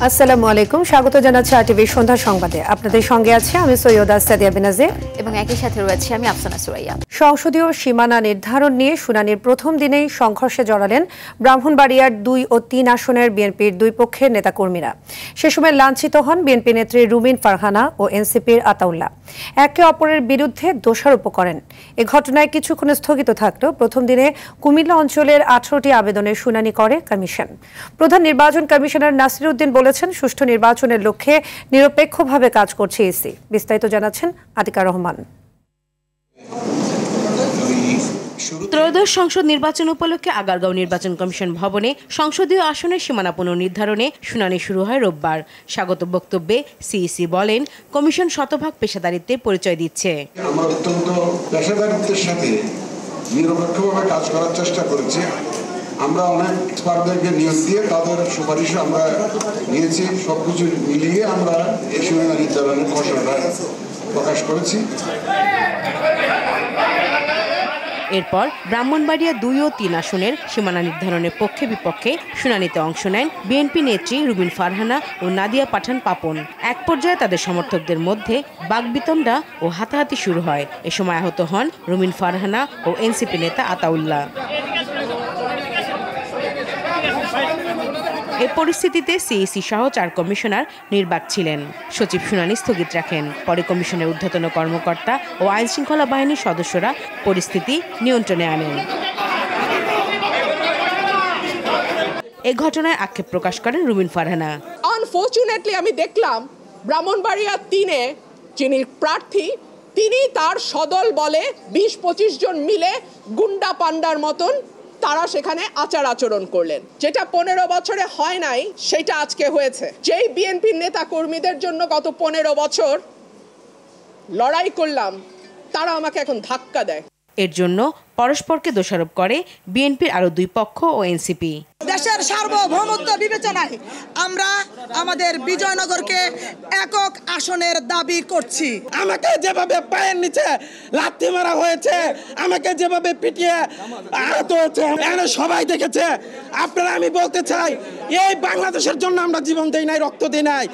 আসসালামু আলাইকুম, স্বাগত জানাচ্ছি আরটিভি সন্ধ্যা সংবাদে। আপনাদের সঙ্গে আছে আমি সৈয়দা সাদিয়া বেনাজির এবং একই সাথে রয়েছে আমি আফসানা সুরাইয়া। সংসদীয় সীমানা নির্ধারণ নিয়ে শুনানির প্রথম দিনেই সংঘর্ষে জড়ালেন ব্রাহ্মণবাড়িয়ার 2 ও 3 আসনের বিএনপির দুই পক্ষের নেতাকর্মীরা। সে সময় লাঞ্ছিত হন বিএনপি নেত্রী রুমিন ফারহানা ও এনসিপির আতাউল্লাহ। একে অপরের বিরুদ্ধে দোষারোপ করেন। এ ঘটনায় কিছুক্ষণ স্থগিত থাকলেও প্রথম দিনে কুমিল্লা অঞ্চলের 18টি আবেদনের শুনানি করে কমিশন। প্রধান নির্বাচন কমিশনার নাসির উদ্দিন বলেছেন, সুষ্ঠু নির্বাচনের লক্ষ্যে নিরপেক্ষভাবে কাজ করছে ইসি। বিস্তারিত জানাচ্ছেন আতিকা রহমান। ত্রয়োদশ সংসদ নির্বাচন উপলক্ষে আগারগাঁও নির্বাচন কমিশন ভবনে সংসদীয় আসনের সীমানা পুনর্নির্ধারণে শুনানি শুরু হয় রোববার। স্বাগত বক্তব্যে সিইসি বলেন, কমিশন শতভাগ পেশাদারিত্বের পরিচয় দিচ্ছে। আমরা অত্যন্ত পেশাদারিত্বের সাথে নিরপেক্ষভাবে কাজ করার চেষ্টা করেছি। আমরা অনেক এক্সপার্টদেরকে নিয়োগ দিয়ে তাদের সুপারিশও আমরা নিয়েছি। সবকিছু মিলিয়ে আমরা এই সীমানা নির্ধারণের খসড়াটা প্রকাশ করেছি। এরপর ব্রাহ্মণবাড়িয়া 2 ও 3 আসনের সীমানা নির্ধারণের পক্ষে বিপক্ষে শুনানিতে অংশ নেন বিএনপি নেত্রী রুমিন ফারহানা ও নাদিয়া পাঠান পাপন। এক পর্যায়ে তাদের সমর্থকদের মধ্যে বাকবিতণ্ডা ও হাতাহাতি শুরু হয়। এ সময় আহত হন রুমিন ফারহানা ও এনসিপি নেতা আতাউল্লাহ। এ পরিস্থিতিতে সিইসি সহ 4 কমিশনার নির্বাক ছিলেন। সচিব শুনানি স্থগিত রাখেন। পরে কমিশনের ঊর্ধ্বতন কর্মকর্তা ও আইন শৃঙ্খলা বাহিনীর সদস্যরা পরিস্থিতি নিয়ন্ত্রণে আনেন। এ ঘটনায় আক্ষেপ প্রকাশ করেন রুমিন ফারহানা। আনফরচুনেটলি আমি দেখলাম ব্রাহ্মণবাড়িয়া 3-এ যিনি প্রার্থী তিনি তার সদল বলে 20-25 জন মিলে গুন্ডা পান্ডার মতন তারা সেখানে আচার আচরণ করলেন, যেটা 15 বছরে হয় নাই সেটা আজকে হয়েছে। যেই বিএনপির নেতা কর্মীদের জন্য গত 15 বছর লড়াই করলাম তারা আমাকে এখন ধাক্কা দেয়। এর জন্য পরস্পরকে দোষারোপ করে বিএনপির আরো 2 পক্ষ ও এনসিপি। দেশের সার্বভৌমত্ব বিবেচনায় আমরা আমাদের বিজয়নগরকে একক আসনের দাবি করছি। আমাকে যেভাবে পায়ের নিচে লাথি মারা হয়েছে, আমাকে যেভাবে পিটিয়ে আহত হয়েছে সবাই দেখেছে। আপনারা, আমি বলতে চাই, এই বাংলাদেশের জন্য আমরা জীবন দেই নাই, রক্ত দেই নাই।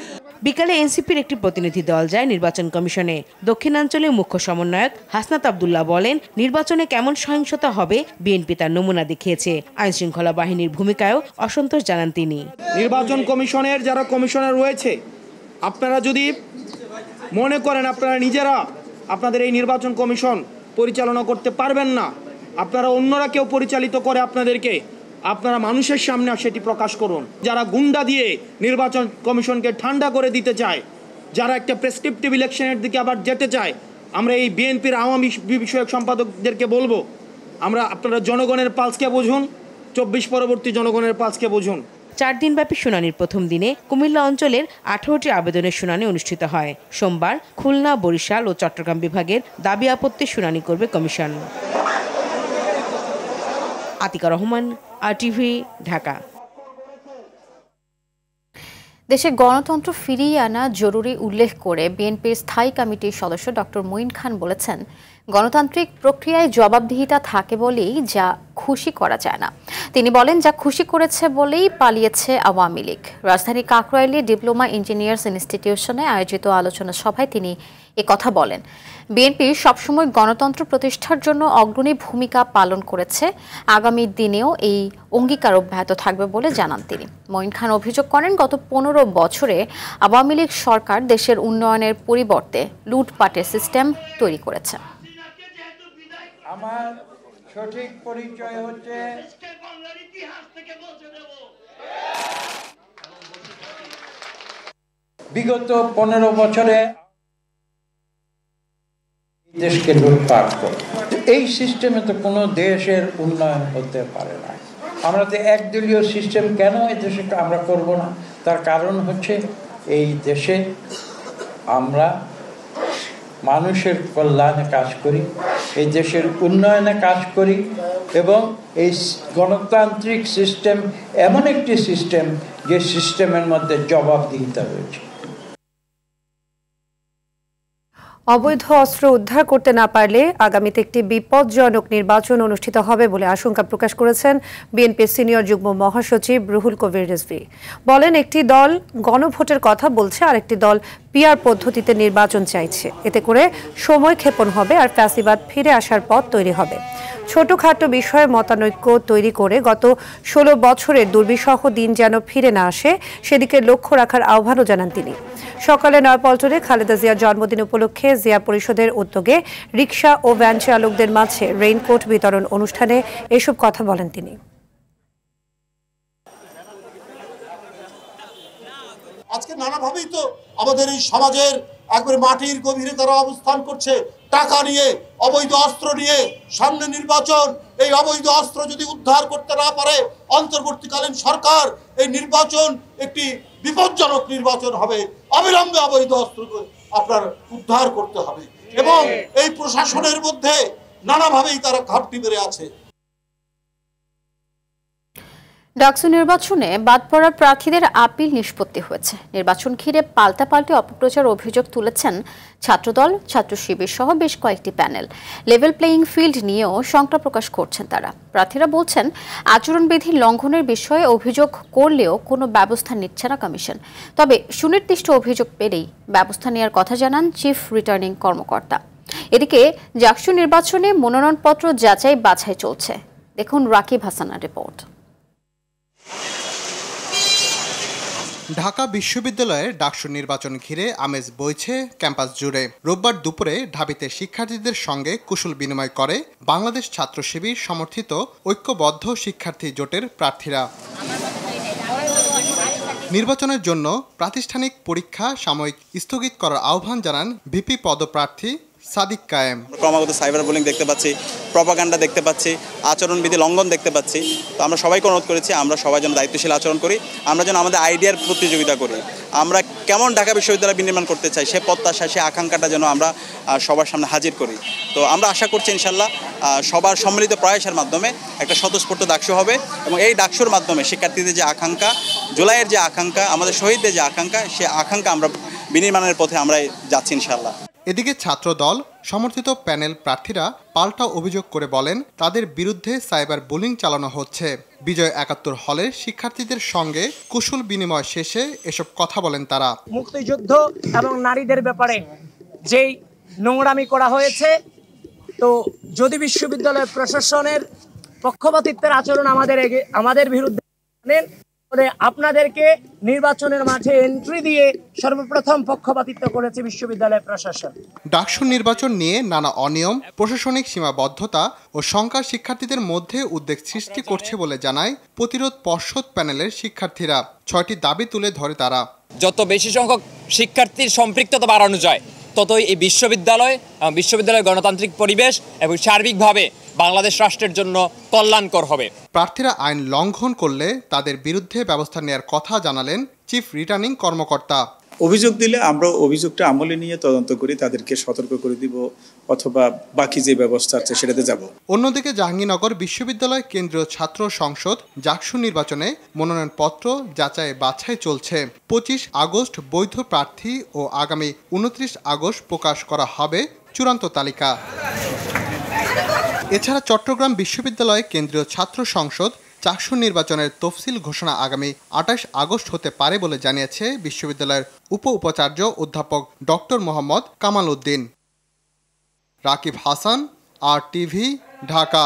বিকালে এনসিপির একটি প্রতিনিধি দল যায় নির্বাচন কমিশনে। দক্ষিণাঞ্চলের মুখ্য সমন্বয়ক হাসনাত আব্দুল্লাহ বলেন, নির্বাচনে কেমন সহিংসতা হবে বিএনপি তার নমুনা দেখিয়েছে। আইন শৃঙ্খলা বাহিনীর ভূমিকায়ও অসন্তোষ জানান তিনি। নির্বাচন কমিশনের যারা কমিশনার রয়েছে, আপনারা যদি মনে করেন আপনারা নিজেরা আপনাদের এই নির্বাচন কমিশন পরিচালনা করতে পারবেন না, আপনারা অন্যরা কেউ পরিচালিত করে আপনাদেরকে, আপনারা মানুষের সামনে সেটি প্রকাশ করুন। যারা গুন্ডা দিয়ে নির্বাচন কমিশনকে ঠান্ডা করে দিতে চায়, যারা একটা প্রেসক্রিপটিভ ইলেকশনের দিকে আবার যেতে চায়, আমরা এই বিএনপির আওয়ামী বিষয়ক সম্পাদকদেরকে বলবো, আপনারা জনগণের পালসকে বুঝুন, 24 পরবর্তী জনগণের পালসকে বুঝুন। 4 দিনব্যাপী শুনানির প্রথম দিনে কুমিল্লা অঞ্চলের 18টি আবেদনের শুনানি অনুষ্ঠিত হয়। সোমবার খুলনা, বরিশাল ও চট্টগ্রাম বিভাগের দাবি আপত্তির শুনানি করবে কমিশন। আতিকা রহমান, আরটিভি, ঢাকা। দেশে গণতন্ত্র ফিরিয়ে আনা জরুরি উল্লেখ করে বিএনপির স্থায়ী কমিটির সদস্য ডক্টর মঈন খান বলেছেন, গণতান্ত্রিক প্রক্রিয়ায় জবাবদিহিতা থাকে বলেই যা খুশি করা যায় না। তিনি বলেন, যা খুশি করেছে বলেই পালিয়েছে আওয়ামী লীগ। রাজধানীর কাকরাইলে ডিপ্লোমা ইঞ্জিনিয়ার্স ইনস্টিটিউশনে আয়োজিত আলোচনা সভায় তিনি কথা বলেন। বিএনপি সবসময় গণতন্ত্র প্রতিষ্ঠার জন্য অগ্রণী ভূমিকা পালন করেছে, আগামী দিনেও এই অঙ্গীকার অব্যাহত থাকবে বলে জানান তিনি। মঈন খান অভিযোগ করেন, গত 15 বছরে আওয়ামী লীগ সরকার দেশের উন্নয়নের পরিবর্তে লুটপাটের সিস্টেম তৈরি করেছে। আমার সঠিক পরিচয় হচ্ছে বিগত 15 বছরে দেশকে লুটপাট করে। এই সিস্টেমে তো কোনো দেশের উন্নয়ন হতে পারে না। আমরা তো একদলীয় সিস্টেম কেন এই দেশে আমরা করব না? তার কারণ হচ্ছে এই দেশে আমরা মানুষের কল্যাণে কাজ করি, এই দেশের উন্নয়নে কাজ করি, এবং এই গণতান্ত্রিক সিস্টেম এমন একটি সিস্টেম যে সিস্টেমের মধ্যে জবাবদিহিতা রয়েছে। অবৈধ অস্ত্র উদ্ধার করতে না পারলে আগামীতে একটি বিপজ্জনক নির্বাচন অনুষ্ঠিত হবে বলে আশঙ্কা প্রকাশ করেছেন বিএনপির সিনিয়র যুগ্ম মহাসচিব রুহুল কবির রিজভী। বলেন, একটি দল গণভোটের কথা বলছে, আরেকটি দল পিআর পদ্ধতিতে নির্বাচন চাইছে। এতে করে সময় ক্ষেপণ হবে আর ফ্যাসিবাদ ফিরে আসার পথ তৈরি হবে। ছোটখাটো বিষয়ে মতানৈক্য তৈরি করে গত 16 বছরের দুর্বিষহ দিন যেন ফিরে না আসে, সেদিকে লক্ষ্য রাখার আহ্বানও জানান তিনি। সকালে নয়াপল্টনে খালেদা জিয়ার জন্মদিন উপলক্ষে জিয়া পরিষদের উদ্যোগে রিকশা ও ভ্যান চালকদের মাঝে রেইনকোট বিতরণ অনুষ্ঠানে এসব কথা বলেন তিনি। আজকে নানাভাবেই তো আমাদের এই সমাজের একবারে মাটির গভীরে তারা অবস্থান করছে, টাকা নিয়ে, অবৈধ অস্ত্র নিয়ে। সামনে নির্বাচন, এই অবৈধ অস্ত্র যদি উদ্ধার করতে না পারে অন্তর্বর্তীকালীন সরকার, এই নির্বাচন একটি বিপজ্জনক নির্বাচন হবে। অবিলম্বে অবৈধ অস্ত্র আপনার উদ্ধার করতে হবে এবং এই প্রশাসনের মধ্যে নানাভাবেই তারা ঘাটতি বেড়ে আছে। ডাকসু নির্বাচনে বাদ পড়া প্রার্থীদের আপিল নিষ্পত্তি হয়েছে। নির্বাচন ঘিরে পাল্টাপাল্টি অপপ্রচার অভিযোগ তুলেছেন ছাত্রদল, ছাত্র শিবির সহ বেশ কয়েকটি প্যানেল। লেভেল প্লেয়িং ফিল্ড নিয়েও শঙ্কা প্রকাশ করছেন তারা। প্রার্থীরা বলছেন, আচরণবিধি লঙ্ঘনের বিষয়ে অভিযোগ করলেও কোনো ব্যবস্থা নিচ্ছে না কমিশন। তবে সুনির্দিষ্ট অভিযোগ পেলেই ব্যবস্থা নেওয়ার কথা জানান চিফ রিটার্নিং কর্মকর্তা। এদিকে ডাকসু নির্বাচনে মনোনয়নপত্র যাচাই বাছাই চলছে। দেখুন রাকিব হাসানের রিপোর্ট। ঢাকা বিশ্ববিদ্যালয়ের ডাকসু নির্বাচন ঘিরে আমেজ বইছে ক্যাম্পাস জুড়ে। রোববার দুপুরে ঢাবিতে শিক্ষার্থীদের সঙ্গে কুশল বিনিময় করে বাংলাদেশ ছাত্র শিবির সমর্থিত ঐক্যবদ্ধ শিক্ষার্থী জোটের প্রার্থীরা। নির্বাচনের জন্য প্রাতিষ্ঠানিক পরীক্ষা সাময়িক স্থগিত করার আহ্বান জানান ভিপি পদপ্রার্থী সাদিক কায়েম। ক্রমাগত সাইবার বুলিং দেখতে পাচ্ছি, প্রপাগান্ডা দেখতে পাচ্ছি, আচরণবিধি লঙ্ঘন দেখতে পাচ্ছি। তো আমরা সবাইকে অনুরোধ করেছি আমরা সবাই যেন দায়িত্বশীল আচরণ করি, আমরা যেন আমাদের আইডিয়ার প্রতিযোগিতা করি। আমরা কেমন ঢাকা বিশ্ববিদ্যালয় বিনির্মাণ করতে চাই সে প্রত্যাশা, সে আকাঙ্ক্ষাটা যেন আমরা সবার সামনে হাজির করি। তো আমরা আশা করছি ইনশাল্লাহ সবার সম্মিলিত প্রয়াসের মাধ্যমে একটা স্বতঃস্ফূর্ত ডাকসু হবে এবং এই ডাকসুর মাধ্যমে শিক্ষার্থীদের যে আকাঙ্ক্ষা, জুলাইয়ের যে আকাঙ্ক্ষা, আমাদের শহীদদের যে আকাঙ্ক্ষা, সে আকাঙ্ক্ষা আমরা বিনির্মাণের পথে আমরা যাচ্ছি ইনশাল্লাহ। এদিকে ছাত্রদল সমর্থিত প্যানেল প্রার্থীরা পাল্টা অভিযোগ করে বলেন, তাদের বিরুদ্ধে সাইবার বুলিং চালানো হচ্ছে। বিজয় ৭১ হলের শিক্ষার্থীদের সঙ্গে কুশল বিনিময় শেষে এসব কথা বলেন তারা। মুক্তিযুদ্ধ এবং নারীদের ব্যাপারে যেই নোংরামি করা হয়েছে, তো যদি বিশ্ববিদ্যালয় প্রশাসনের পক্ষপাতিত্বের আচরণ আমাদের বিরুদ্ধে আপনাদেরকে নির্বাচনের মাঠে এন্ট্রি দিয়ে সর্বপ্রথম পক্ষপাতিত্ব করেছে বিশ্ববিদ্যালয় প্রশাসন। ডাকসু নির্বাচন নিয়ে নানা অনিয়ম, প্রশাসনিক সীমাবদ্ধতা ও শঙ্কা শিক্ষার্থীদের মধ্যে উদ্বেগ সৃষ্টি করছে বলে জানায় প্রতিরোধ পর্ষদ প্যানেলের শিক্ষার্থীরা। 6টি দাবি তুলে ধরে তারা। যত বেশি সংখ্যক শিক্ষার্থীর সম্পৃক্ততা বাড়ানো যায়, ততই এই বিশ্ববিদ্যালয় গণতান্ত্রিক পরিবেশ এবং সার্বিকভাবে বাংলাদেশ রাষ্ট্রের জন্য কল্যাণকর হবে। প্রার্থীরা আইন লঙ্ঘন করলে তাদের বিরুদ্ধে ব্যবস্থা নেওয়ার কথা জানালেন চিফ রিটার্নিং কর্মকর্তা। অভিযোগ দিলে আমরা অভিযোগটা আমলে নিয়ে তদন্ত করি, তাদেরকে সতর্ক করে দিব অথবা বাকি যে ব্যবস্থা আছে সেটাতে যাব। অন্যদিকে জাহাঙ্গীরনগর বিশ্ববিদ্যালয় কেন্দ্রীয় ছাত্র সংসদ ডাকসু নির্বাচনে মনোনয়নপত্র যাচাই বাছাই চলছে। 25 আগস্ট বৈধ প্রার্থী ও আগামী 29 আগস্ট প্রকাশ করা হবে চূড়ান্ত তালিকা। এছাড়া চট্টগ্রাম বিশ্ববিদ্যালয় কেন্দ্রীয় ছাত্র সংসদ ডাকসু নির্বাচনের তফসিল ঘোষণা আগামী 28 আগস্ট হতে পারে বলে জানিয়েছে বিশ্ববিদ্যালয়ের উপাচার্য অধ্যাপক ডক্টর মোহাম্মদ কামাল উদ্দিন। রাকিব হাসান, RTV, ঢাকা।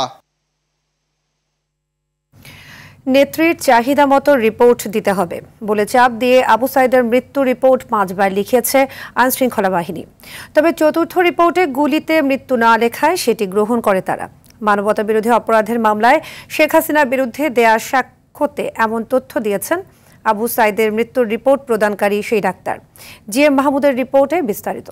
নেত্রীর চাহিদা মতো রিপোর্ট দিতে হবে বলে চাপ দিয়ে আবু সাইদের মৃত্যু রিপোর্ট 5 বার লিখেছে আইনশৃঙ্খলা বাহিনী। তবে চতুর্থ রিপোর্টে গুলিতে মৃত্যু না লেখায় সেটি গ্রহণ করে তারা। মানবতা বিরোধী অপরাধের মামলায় শেখ হাসিনার বিরুদ্ধে দেয়া সাক্ষ্যতে এমন তথ্য দিয়েছেন আবু সাইদের মৃত্যুর রিপোর্ট প্রদানকারী সেই ডাক্তার। GM মাহমুদের রিপোর্টে বিস্তারিত।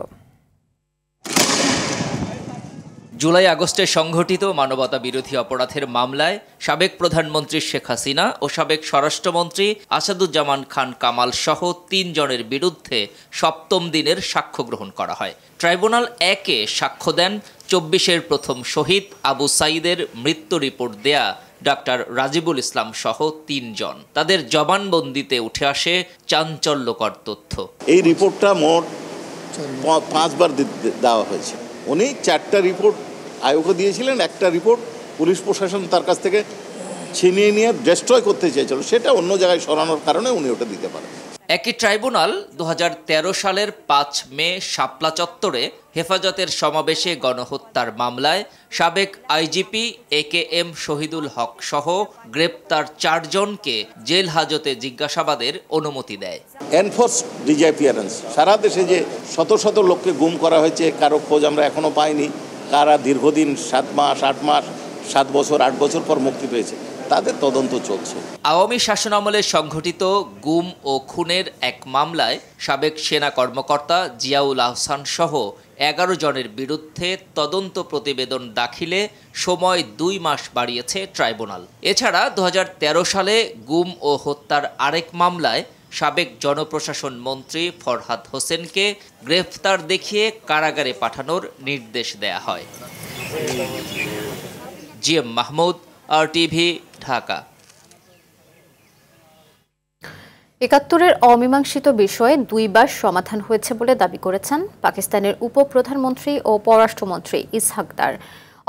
জুলাই আগস্টে সংঘটিত মানবতা বিরোধী অপরাধের মামলায় সাবেক প্রধানমন্ত্রী শেখ হাসিনা ও সাবেক স্বরাষ্ট্রমন্ত্রী আসাদুজ্জামান খান কামাল সহ 3 জনের বিরুদ্ধে 7ম দিনের সাক্ষ্য গ্রহণ করা হয়। ট্রাইব্যুনাল 1-এ সাক্ষ্য দেন 24-এর প্রথম শহীদ আবু সাইদের মৃত্যু রিপোর্ট দেয়া ডাক্তার রাজিবুল ইসলাম সহ 3 জন। তাদের জবানবন্দিতে উঠে আসে চাঞ্চল্যকর তথ্য। এই রিপোর্টটা মোট 5 বার দেওয়া হয়েছে। উনি 4টা রিপোর্ট আয়োগকে দিয়েছিলেন, একটা রিপোর্ট পুলিশ প্রশাসন তার কাছ থেকে ছিনিয়ে নিয়ে ডেস্ট্রয় করতে চেয়েছিল, সেটা অন্য জায়গায় সরানোর কারণে উনি ওটা দিতে পারেন। একই ট্রাইব্যুনাল 2013 সালের 5 মে শাপলা চত্বরে হেফাজতের সমাবেশে গণহত্যার মামলায় সাবেক আইজিপি AKM শহীদুল হক সহ গ্রেপ্তার 4 জনকে জেল হাজতে জিজ্ঞাসাবাদের অনুমতি দেয়। এনফোর্সড ডিসঅ্যাপিয়ারেন্স, সারা দেশে যে শত শত লোককে গুম করা হয়েছে, কারো খোঁজ আমরা এখনো পাইনি, কারা দীর্ঘদিন 7 মাস 8 মাস 7 বছর 8 বছর পর মুক্তি পেয়েছে, তাদের তদন্ত চলছে। আওয়ামী শাসনামলে সংঘটিত গুম ও খুনের এক মামলায় সাবেক সেনা কর্মকর্তা জিয়াউল আহসান সহ 11 জনের বিরুদ্ধে তদন্ত প্রতিবেদন দাখিলে সময় 2 মাস বাড়িয়েছে ট্রাইব্যুনাল। এছাড়া 2013 সালে গুম ও হত্যার আরেক মামলায় সাবেক জনপ্রশাসন মন্ত্রী ফরহাদ হোসেনকে গ্রেফতার দেখিয়ে কারাগারে পাঠানোর নির্দেশ দেয়া হয়। GM Mahmud, RTV, Dhaka. ৭১-এর অমীমাংসিত বিষয়ে 2 বার সমাধান হয়েছে বলে দাবি করেছেন পাকিস্তানের উপপ্রধানমন্ত্রী ও পররাষ্ট্রমন্ত্রী ইসহাক দার।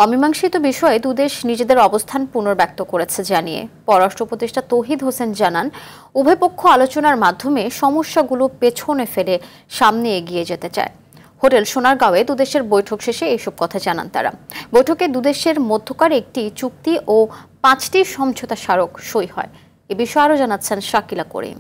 অমীমাংসিত বিষয়ে দুদেশ নিজেদের অবস্থান পুনর্ব্যক্ত করেছে জানিয়ে পররাষ্ট্র উপদেষ্টা তৌহিদ হোসেন জানান, উভয় পক্ষ আলোচনার মাধ্যমে সমস্যাগুলো পেছনে ফেলে সামনে এগিয়ে যেতে চায়। হোটেল সোনারগাঁওয়ে দুদেশের বৈঠক শেষে এইসব কথা জানান তারা। বৈঠকে দুদেশের মধ্যকার একটি চুক্তি ও 5টি সমঝোতা স্মারক সই হয়। এ বিষয়ে আরও জানাচ্ছেন শাকিলা করিম।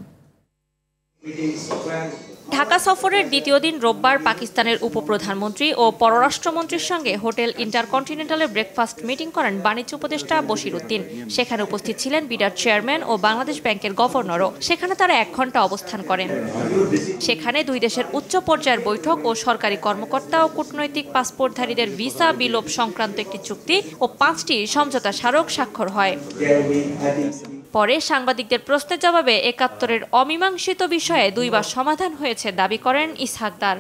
ঢাকা সফরের দ্বিতীয় দিন রোববার পাকিস্তানের উপপ্রধানমন্ত্রী ও পররাষ্ট্রমন্ত্রীর সঙ্গে হোটেল ইন্টারকন্টিনেন্টালে ব্রেকফাস্ট মিটিং করেন বাণিজ্য উপদেষ্টা বশির উদ্দিন। সেখানে উপস্থিত ছিলেন বিডার চেয়ারম্যান ও বাংলাদেশ ব্যাংকের গভর্নরও। সেখানে তারা 1 ঘণ্টা অবস্থান করেন। সেখানে 2 দেশের উচ্চ পর্যায়ের বৈঠক ও সরকারি কর্মকর্তা ও কূটনৈতিক পাসপোর্টধারীদের ভিসা বিলোপ সংক্রান্ত একটি চুক্তি ও 5টি সমঝোতা স্মারক স্বাক্ষর হয়। পরে সাংবাদিকদের প্রশ্নের জবাবে ৭১-এর অমীমাংসিত বিষয়ে 2 বার সমাধান হয়েছে দাবি করেন ইসহাক দার।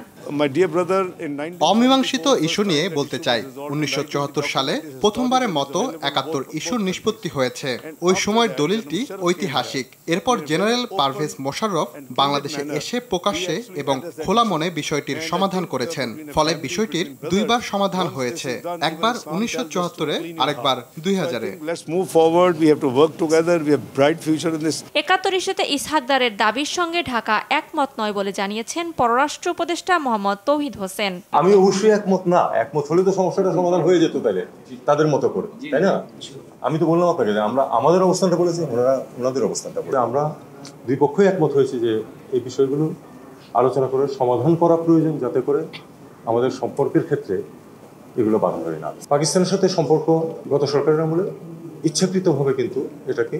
অমীমাংসিত ইস্যু নিয়ে বলতে চাই, 1974 সালে প্রথমবারের মতো ৭১ ইস্যুর নিষ্পত্তি হয়েছে। ওই সময়ের দলিলটি ঐতিহাসিক। এরপর জেনারেল পারভেজ মোশাররফ বাংলাদেশে এসে প্রকাশ্যে এবং খোলা মনে বিষয়টির সমাধান করেছেন। ফলে বিষয়টির 2 বার সমাধান হয়েছে, একবার 1974-এ, আরেকবার 2000-এ। ৭১ ইস্যুতে ইসহাক দারের দাবির সঙ্গে ঢাকা একমত নয় বলে জানিয়েছেন পররাষ্ট্র উপদেষ্টা মোহাম্মদ তৌহিদ হোসেন। আমি অবশ্যই একমত না, একমত হলে তো সমস্যাটা সমাধান হয়ে যেত তাহলে তাদের মতো করে, তাই না? আমি তো বললাম আপনাকে, আমরা আমাদের অবস্থানটা বলেছি, ওনারা ওনাদের অবস্থানটা বলে। আমরা 2 পক্ষই একমত হয়েছি যে এই বিষয়গুলো আলোচনা করে সমাধান করা প্রয়োজন, যাতে করে আমাদের সম্পর্কের ক্ষেত্রে এগুলো বাধা হয় না। পাকিস্তানের সাথে সম্পর্ক গত সরকারের আমলে ইচ্ছাকৃতভাবে কিন্তু এটাকে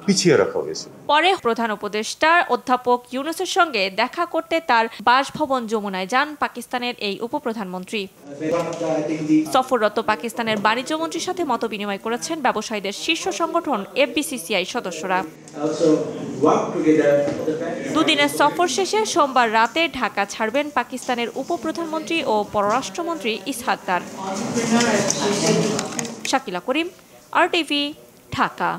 পিছিয়ে রাখা হয়েছে। পরে প্রধান উপদেষ্টা অধ্যাপক ইউনূসের সঙ্গে দেখা করতে তার বাসভবন যমুনায় যান পাকিস্তানের এই উপপ্রধানমন্ত্রী। সফররত পাকিস্তানের বাণিজ্যমন্ত্রীর সাথে মতবিনিময় করেছেন ব্যবসায়ীদের শীর্ষ সংগঠন FBCCI সদস্যরা। 2 দিনের সফর শেষে সোমবার রাতে ঢাকা ছাড়বেন পাকিস্তানের উপপ্রধানমন্ত্রী ও পররাষ্ট্রমন্ত্রী ইসহাক দার। শাকিলা করিম, RTV, ঢাকা।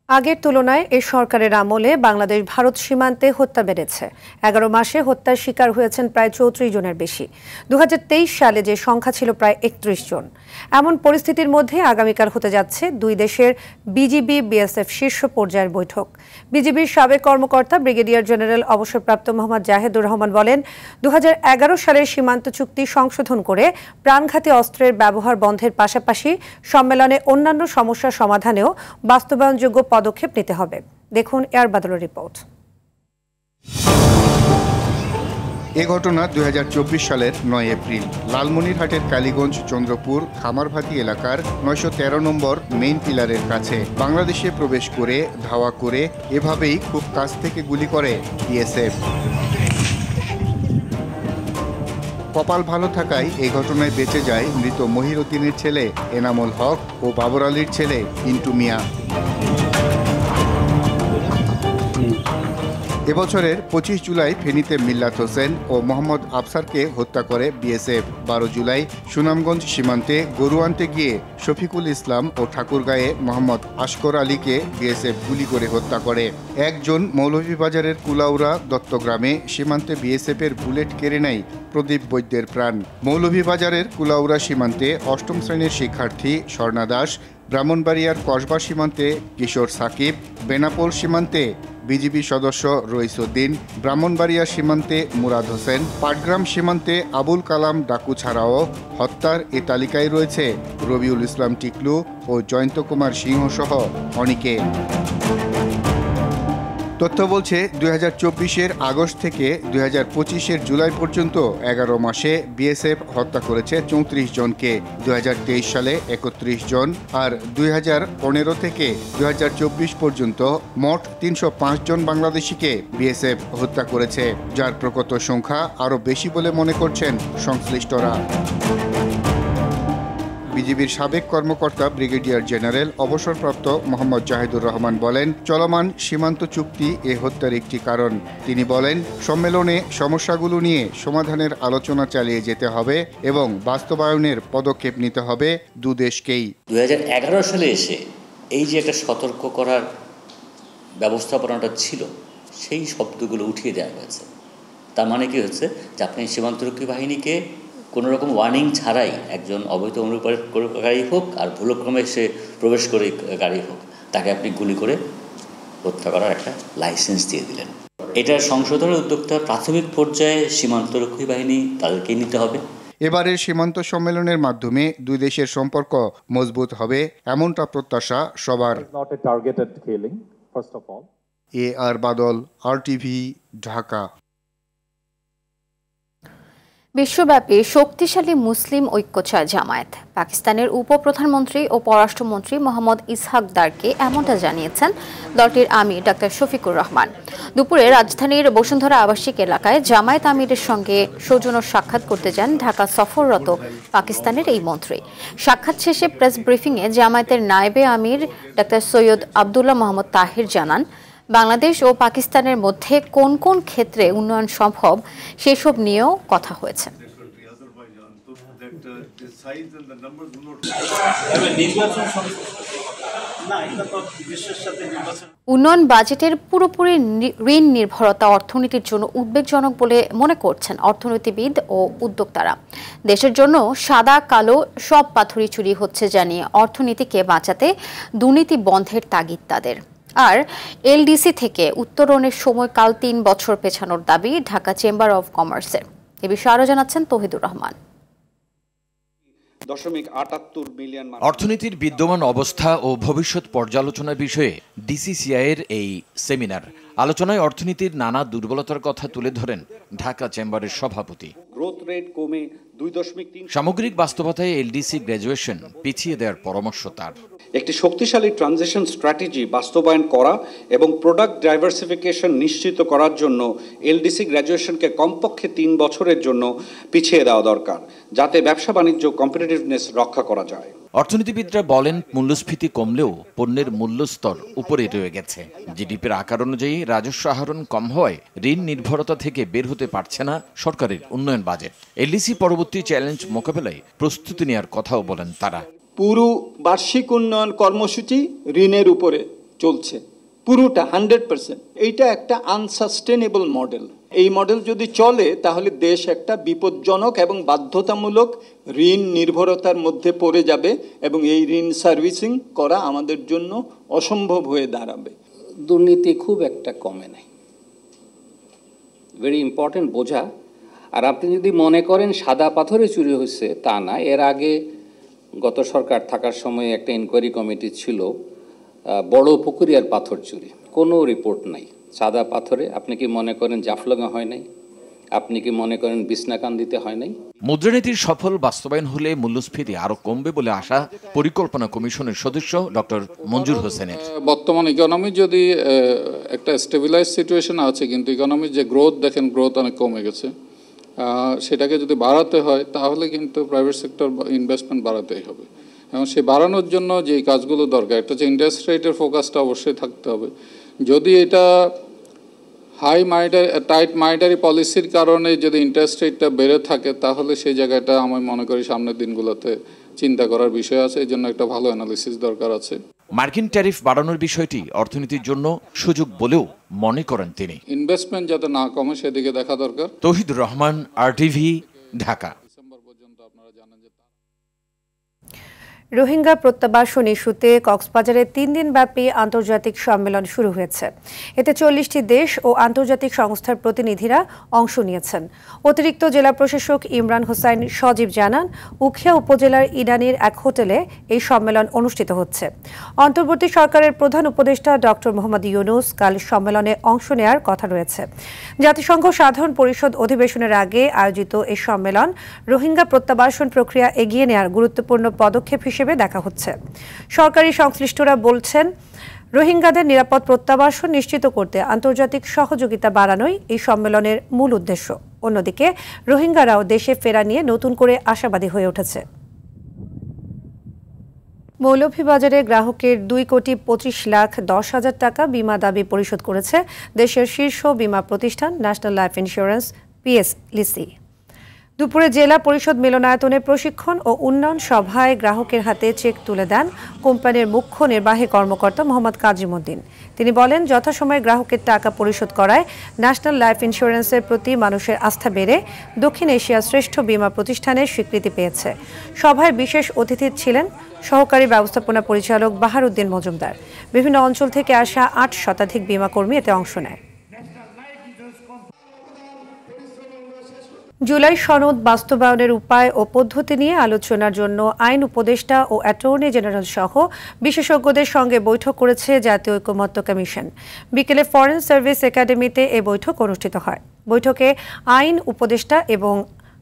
আগের তুলনায় এ সরকারের আমলে বাংলাদেশ ভারত সীমান্তে হত্যা বেড়েছে। 11 মাসে হত্যার শিকার হয়েছেন প্রায় 34 জনের বেশি। 2023 সালে যে সংখ্যা ছিল প্রায় 31 জন। এমন পরিস্থিতির মধ্যে আগামীকাল হতে যাচ্ছে 2 দেশের বিজিবি BSF শীর্ষ পর্যায়ের বৈঠক। বিজিবির সাবেক কর্মকর্তা ব্রিগেডিয়ার জেনারেল অবসরপ্রাপ্ত মোহাম্মদ জাহেদুর রহমান বলেন, 2011 সালের সীমান্ত চুক্তি সংশোধন করে প্রাণঘাতী অস্ত্রের ব্যবহার বন্ধের পাশাপাশি সম্মেলনে অন্যান্য সমস্যার সমাধানেও বাস্তবায়নযোগ্য পদক্ষেপ নিতে হবে। দেখুন এয়ার বাদলের রিপোর্ট। এ ঘটনা 2024 সালের 9 এপ্রিল লালমনিরহাটের কালীগঞ্জ চন্দ্রপুর খামারভাতি এলাকার 913 নম্বর মেইন পিলারের কাছে বাংলাদেশে প্রবেশ করে ধাওয়া করে এভাবেই খুব কাছ থেকে গুলি করে BSF। কপাল ভালো থাকায় এই ঘটনায় বেঁচে যায় মৃত মহিরুদ্দিনের ছেলে এনামুল হক ও বাবর আলীর ছেলে ইন্টু মিয়া। এবছরের 25 জুলাই ফেনীতে মিল্লাত হোসেন ও মোহাম্মদ আফসারকে হত্যা করে বিএসএফ। 12 জুলাই সুনামগঞ্জ সীমান্তে গরু আনতে গিয়ে শফিকুল ইসলাম ও ঠাকুরগাঁয়ে মোহাম্মদ আশকর আলীকে বিএসএফ গুলি করে হত্যা করে। 1 জুন মৌলভীবাজারের কুলাউড়া দত্তগ্রামে সীমান্তে বিএসএফের বুলেট কেড়ে নেয় প্রদীপ বৈদ্যের প্রাণ। মৌলভীবাজারের কুলাউড়া সীমান্তে 8ম শ্রেণীর শিক্ষার্থী স্বর্ণা দাস, ব্রাহ্মণবাড়িয়ার কসবা সীমান্তে কিশোর সাকিব, বেনাপোল সীমান্তে বিজিবি সদস্য রইসুদ্দিন, ব্রাহ্মণবাড়িয়া সীমান্তে মুরাদ হোসেন, পাটগ্রাম সীমান্তে আবুল কালাম ডাকু ছাড়াও হত্যার এ তালিকায় রয়েছে রবিউল ইসলাম টিকলু ও জয়ন্ত কুমার সিংহ সহ অনেকে। তথ্য বলছে 2024-এর আগস্ট থেকে 2025-এর জুলাই পর্যন্ত 11 মাসে বিএসএফ হত্যা করেছে 34 জনকে, 2023 সালে 31 জন আর 2015 থেকে 2024 পর্যন্ত মোট 305 জন বাংলাদেশিকে বিএসএফ হত্যা করেছে, যার প্রকৃত সংখ্যা আরও বেশি বলে মনে করছেন সংশ্লিষ্টরা। বিজিবির সাবেক কর্মকর্তা ব্রিগেডিয়ার জেনারেল অবসরপ্রাপ্ত মোহাম্মদ জাহিদুর রহমান বলেন, চলমান সীমান্ত চুক্তি এ হত্যার একটি কারণ। তিনি বলেন, সম্মেলনে সমস্যাগুলো নিয়ে সমাধানের আলোচনা চালিয়ে যেতে হবে এবং বাস্তবায়নের পদক্ষেপ নিতে হবে দুদেশকেই। 2011 সালে এসে এই যে একটা সতর্ক করার ব্যবস্থাপনাটা ছিল, সেই শব্দগুলো উঠিয়ে দেওয়া হয়েছে। তার মানে কি হচ্ছে যে আপনি সীমান্তরক্ষী বাহিনীকে কোনো রকম ওয়ার্নিং ছাড়াই একজন অবৈধ অনুপ্রবেশকারী হোক আর ভুলক্রমে সে প্রবেশ করে গাড়ি হোক, তাকে আপনি গুলি করে হত্যা করার একটা লাইসেন্স দিয়ে দিলেন। এটার সংশোধনের উদ্যোগটা প্রাথমিক পর্যায়ে সীমান্তরক্ষী বাহিনী তাদেরকে নিতে হবে। এবারের সীমান্ত সম্মেলনের মাধ্যমে দুই দেশের সম্পর্ক মজবুত হবে, এমনটা প্রত্যাশা সবার। AR বাদল, RTV, ঢাকা। বিশ্বব্যাপী শক্তিশালী মুসলিম ঐক্য চায় জামায়াত। পাকিস্তানের উপপ্রধানমন্ত্রী ও পররাষ্ট্রমন্ত্রী মোহাম্মদ ইসহাক দারকে এমনটা জানিয়েছেন দলটির আমির ডাক্তার শফিকুর রহমান। দুপুরে রাজধানীর বসুন্ধরা আবাসিক এলাকায় জামায়াত আমিরের সঙ্গে সৌজন্য সাক্ষাৎ করতে যান ঢাকা সফররত পাকিস্তানের এই মন্ত্রী। সাক্ষাৎ শেষে প্রেস ব্রিফিংয়ে জামায়াতের নায়েবে আমির ডাক্তার সৈয়দ আবদুল্লাহ মোহাম্মদ তাহির জানান, বাংলাদেশ ও পাকিস্তানের মধ্যে কোন কোন ক্ষেত্রে উন্নয়ন সম্ভব সেসব নিয়েও কথা হয়েছে। উন্নয়ন বাজেটের পুরোপুরি ঋণ নির্ভরতা অর্থনীতির জন্য উদ্বেগজনক বলে মনে করছেন অর্থনীতিবিদ ও উদ্যোক্তারা। দেশের জন্য সাদা কালো সব পাথরই চুরি হচ্ছে জানিয়ে অর্থনীতিকে বাঁচাতে দুর্নীতি বন্ধের তাগিদ তাদের। আর এলডিসি থেকে উত্তরণের সময়কাল 3 বছর পেছানোর দাবি ঢাকা চেম্বার অব কমার্সের। এ বিষয়ে আরো জানাচ্ছেন তৌহিদুর রহমান। অর্থনীতির বিদ্যমান অবস্থা ও ভবিষ্যৎ পর্যালোচনার বিষয়ে ডিসিসিআই-এর এই সেমিনার আলোচনায় অর্থনীতির নানা দুর্বলতার কথা তুলে ধরেন ঢাকা চেম্বারের সভাপতি। গ্রোথ রেট কমে 2.3। সামগ্রিক বাস্তবতায় এলডিসি গ্র্যাজুয়েশন পিছিয়ে দেওয়ার পরামর্শ তার। একটি শক্তিশালী ট্রানজিশন স্ট্র্যাটেজি বাস্তবায়ন করা এবং প্রোডাক্ট ডাইভার্সিফিকেশন নিশ্চিত করার জন্য এলডিসি গ্র্যাজুয়েশনকে কমপক্ষে 3 বছরের জন্য পিছিয়ে দেওয়া দরকার, যাতে ব্যবসা বাণিজ্য কম্পিটিটিভনেস রক্ষা করা যায়। অর্থনীতিবিদরা বলেন, মূল্যস্ফীতি কমলেও পণ্যের মূল্যস্তর উপরে রয়ে গেছে। জিডিপির আকার অনুযায়ী রাজস্ব আহরণ কম হওয়ায় ঋণ নির্ভরতা থেকে বের হতে পারছে না সরকারের উন্নয়ন বাজেট। এলডিসি পরবর্তী চ্যালেঞ্জ মোকাবেলায় প্রস্তুতি নেওয়ার কথাও বলেন তারা। পুরো বার্ষিক উন্নয়ন কর্মসূচি ঋণের উপরে চলছে, পুরোটা 100%। এইটা একটা আনসাস্টেনেবল মডেল। এই মডেল যদি চলে তাহলে দেশ একটা বিপজ্জনক এবং বাধ্যতামূলক ঋণ নির্ভরতার মধ্যে পড়ে যাবে এবং এই ঋণ সার্ভিসিং করা আমাদের জন্য অসম্ভব হয়ে দাঁড়াবে। দুর্নীতি খুব একটা কমে নাই, ভেরি ইম্পর্টেন্ট বোঝা। আর আপনি যদি মনে করেন সাদা পাথরে চুরি হয়েছে, তা না। এর আগে গত সরকার থাকার সময় একটা ইনকোয়ারি কমিটি ছিল, বড় পুকুরিয়ার পাথর চুরি, কোনো রিপোর্ট নাই। সাদা পাথরে আপনি কি মনে করেন জাফলঙা হয় নাই? আপনি কি মনে করেন বিছনাকান্দিতে হয় নাই? মুদ্রানীতির সফল বাস্তবায়ন হলে মূল্যস্ফীতি আরো কমবে বলে আশা পরিকল্পনা কমিশনের সদস্য ডক্টর মঞ্জুর হোসেনের। বর্তমান ইকোনমি যদি একটা স্টেবিলাইজ সিচুয়েশন আছে, কিন্তু ইকোনমির যে গ্রোথ দেখেন, গ্রোথ অনেক কমে গেছে। সেটাকে যদি বাড়াতে হয় তাহলে কিন্তু প্রাইভেট সেক্টর ইনভেস্টমেন্ট বাড়াতেই হবে। এবং সেই বাড়ানোর জন্য যে কাজগুলো দরকার, একটা হচ্ছে ইন্টারেস্ট রেটের ফোকাসটা অবশ্যই থাকতে হবে। যদি এটা টাইট মনিটারি পলিসির কারণে যদি ইন্টারেস্ট রেটটা বেড়ে থাকে তাহলে সেই জায়গাটা আমি মনে করি সামনের দিনগুলোতে চিন্তা করার বিষয় আছে। এই জন্য একটা ভালো অ্যানালিসিস দরকার আছে। মার্কিন ট্যারিফ বাড়ানোর বিষয়টি অর্থনীতির জন্য সুযোগ বলেও মনে করেন তিনি। ইনভেস্টমেন্ট যাতে না কমে সেদিকে দেখা দরকার। তৌহিদুর রহমান, RTV, ঢাকা। রোহিঙ্গা প্রত্যাবাসন ইস্যুতে কক্সবাজারে 3 দিনব্যাপী আন্তর্জাতিক সম্মেলন শুরু হয়েছে। এতে 40টি দেশ ও আন্তর্জাতিক সংস্থার প্রতিনিধিরা অংশ নিয়েছেন। অতিরিক্ত জেলা প্রশাসক ইমরান হোসাইন সজীব জানান, উখিয়া উপজেলার ইনানীর এক হোটেলে এই সম্মেলন অনুষ্ঠিত হচ্ছে। অন্তর্বর্তী সরকারের প্রধান উপদেষ্টা ডক্টর মোহাম্মদ ইউনূস কাল সম্মেলনে অংশ নেয়ার কথা রয়েছে। জাতিসংঘ সাধারণ পরিষদ অধিবেশনের আগে আয়োজিত এই সম্মেলন রোহিঙ্গা প্রত্যাবাসন প্রক্রিয়া এগিয়ে নেয়ার গুরুত্বপূর্ণ পদক্ষেপ হিসেবে দেখা হচ্ছে। সরকারি সংশ্লিষ্টরা বলছেন, রোহিঙ্গাদের নিরাপদ প্রত্যাবাসন নিশ্চিত করতে আন্তর্জাতিক সহযোগিতা বাড়ানোই এই সম্মেলনের মূল উদ্দেশ্য। অন্যদিকে রোহিঙ্গারাও দেশে ফেরা নিয়ে নতুন করে আশাবাদী হয়ে উঠেছে। মৌলভীবাজারে গ্রাহকের 2,25,10,000 টাকা বিমা দাবি পরিশোধ করেছে দেশের শীর্ষ বিমা প্রতিষ্ঠান ন্যাশনাল লাইফ ইন্স্যুরেন্স PSLC। দুপুরে জেলা পরিষদ মিলনায়তনে প্রশিক্ষণ ও উন্নয়ন সভায় গ্রাহকের হাতে চেক তুলে দেন কোম্পানির মুখ্য নির্বাহী কর্মকর্তা মোহাম্মদ কাজিমউদ্দিন। তিনি বলেন, যথাসময়ে গ্রাহকের টাকা পরিশোধ করায় ন্যাশনাল লাইফ ইন্স্যুরেন্সের প্রতি মানুষের আস্থা বেড়ে দক্ষিণ এশিয়ার শ্রেষ্ঠ বিমা প্রতিষ্ঠানের স্বীকৃতি পেয়েছে। সভায় বিশেষ অতিথি ছিলেন সহকারী ব্যবস্থাপনা পরিচালক বাহারউদ্দিন মজুমদার। বিভিন্ন অঞ্চল থেকে আসা 8 শতাধিক বিমা কর্মী এতে অংশ নেয়। জুলাই সনদ বাস্তবায়নের উপায় ও পদ্ধতি নিয়ে আলোচনার জন্য আইন উপদেষ্টা ও অ্যাটর্নি জেনারেল সহ বিশেষজ্ঞদের সঙ্গে বৈঠক করেছে জাতীয় ঐকমত্য কমিশন। বিকেলে ফরেন সার্ভিস একাডেমিতে এ বৈঠক অনুষ্ঠিত হয়। বৈঠকে আইন উপদেষ্টা এবং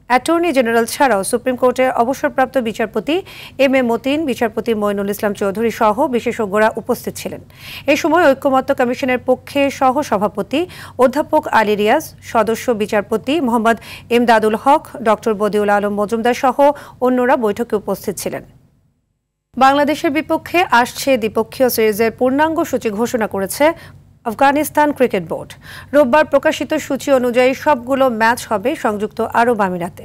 অ্যাটর্নি জেনারেল ছাড়াও সুপ্রিম কোর্টের অবসরপ্রাপ্ত বিচারপতি M.A. মতিন, বিচারপতি মইনুল ইসলাম চৌধুরী সহ বিশেষজ্ঞরা উপস্থিত ছিলেন। এ সময় ঐকমত্য কমিশনের পক্ষে সহ সভাপতি অধ্যাপক আলী রিয়াজ, সদস্য বিচারপতি মোহাম্মদ ইমদাদুল হক, ডক্টর বদিউল আলম মজুমদার সহ অন্যরা বৈঠকে উপস্থিত ছিলেন। বাংলাদেশের বিপক্ষে আসছে দ্বিপক্ষীয় সিরিজের পূর্ণাঙ্গ সূচি ঘোষণা করেছে আফগানিস্তান ক্রিকেট বোর্ড। রোববার প্রকাশিত সূচি অনুযায়ী সবগুলো ম্যাচ হবে সংযুক্ত আরব আমিরাতে।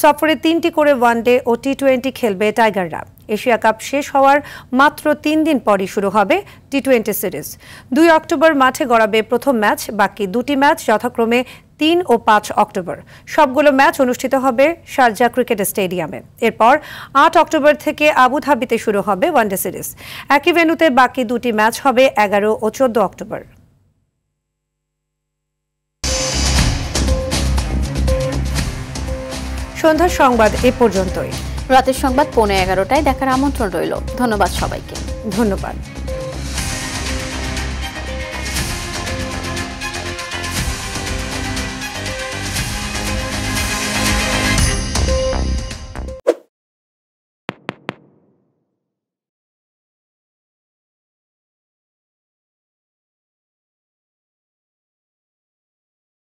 সফরে 3টি করে ওয়ানডে ও T20 খেলবে টাইগাররা। এশিয়া কাপ শেষ হওয়ার মাত্র 3 দিন পরই শুরু হবে T20 সিরিজ। 2 অক্টোবর মাঠে গড়াবে প্রথম ম্যাচ, বাকি 2টি ম্যাচ যথাক্রমে 3 ও 5 অক্টোবর। সবগুলো ম্যাচ অনুষ্ঠিত হবে শারজা ক্রিকেট স্টেডিয়ামে। এরপর 8 অক্টোবর থেকে আবুধাবিতে শুরু হবে ওয়ানডে সিরিজ। একই ভেন্যুতে বাকি 2টি ম্যাচ হবে 11 ও 14 অক্টোবর। সন্ধ্যার সংবাদ এ পর্যন্তই। রাতের সংবাদ 11:15টায় দেখার আমন্ত্রণ রইল। ধন্যবাদ সবাইকে। ধন্যবাদ।